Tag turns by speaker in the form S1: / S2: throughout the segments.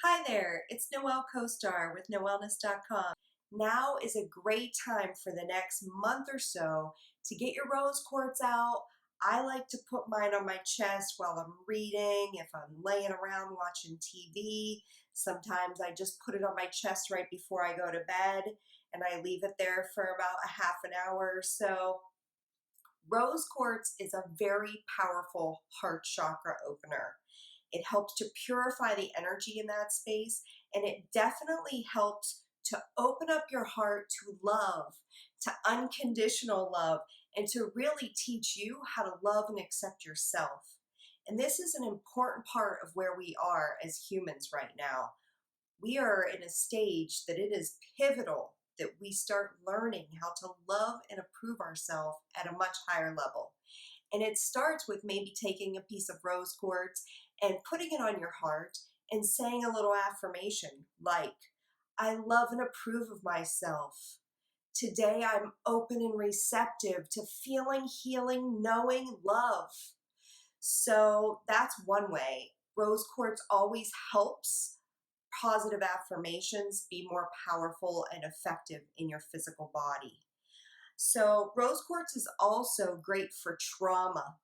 S1: Hi there, it's Noelle Co-Star with Knowellness.com. Now is a great time for the next month or so to get your rose quartz out. I like to put mine on my chest while I'm reading, if I'm laying around watching TV. Sometimes I just put it on my chest right before I go to bed and I leave it there for about a half an hour or so. Rose quartz is a very powerful heart chakra opener. It helps to purify the energy in that space, and it definitely helps to open up your heart to love, to unconditional love, and to really teach you how to love and accept yourself. And this is an important part of where we are as humans right now. We are in a stage that it is pivotal that we start learning how to love and approve ourselves at a much higher level. And it starts with maybe taking a piece of rose quartz and putting it on your heart and saying a little affirmation like, I love and approve of myself. Today I'm open and receptive to feeling, healing, knowing, love. So that's one way. Rose quartz always helps positive affirmations be more powerful and effective in your physical body. So rose quartz is also great for trauma.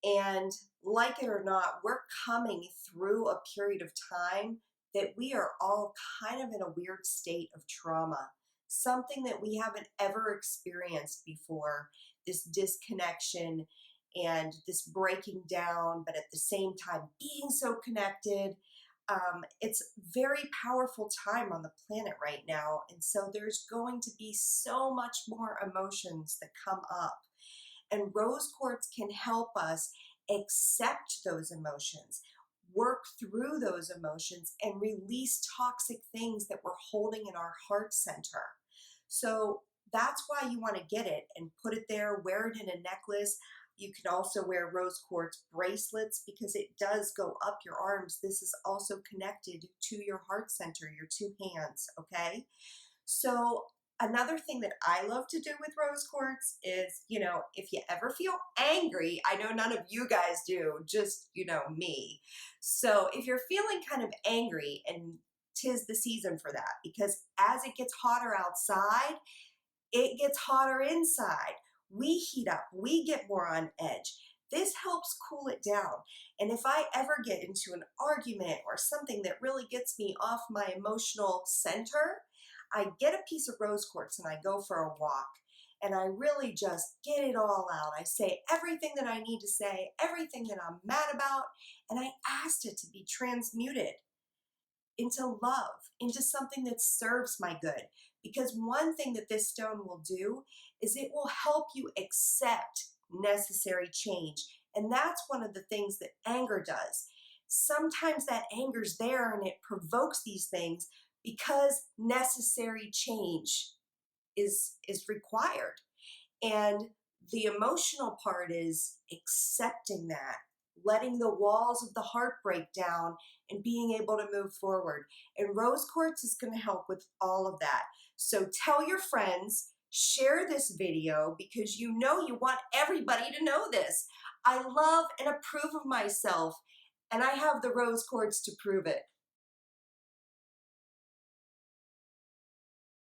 S1: And like it or not, we're coming through a period of time that we are all kind of in a weird state of trauma, something that we haven't ever experienced before, this disconnection and this breaking down, but at the same time being so connected. It's a very powerful time on the planet right now. And so there's going to be so much more emotions that come up. And rose quartz can help us accept those emotions, work through those emotions, and release toxic things that we're holding in our heart center. So that's why you want to get it and put it there, wear it in a necklace. You can also wear rose quartz bracelets because it does go up your arms. This is also connected to your heart center, your two hands, okay? So another thing that I love to do with rose quartz is, if you ever feel angry, I know none of you guys do, just, me. So if you're feeling kind of angry, and 'tis the season for that, because as it gets hotter outside, it gets hotter inside. We heat up, we get more on edge. This helps cool it down. And if I ever get into an argument or something that really gets me off my emotional center, I get a piece of rose quartz and I go for a walk. And I really just get it all out. I say everything that I need to say, everything that I'm mad about, and I asked it to be transmuted into love, into something that serves my good. Because one thing that this stone will do is it will help you accept necessary change. And that's one of the things that anger does. Sometimes that anger's there and it provokes these things because necessary change is required. And the emotional part is accepting that, letting the walls of the heart break down and being able to move forward. And rose quartz is going to help with all of that. So tell your friends, share this video because you want everybody to know this. I love and approve of myself, and I have the rose quartz to prove it.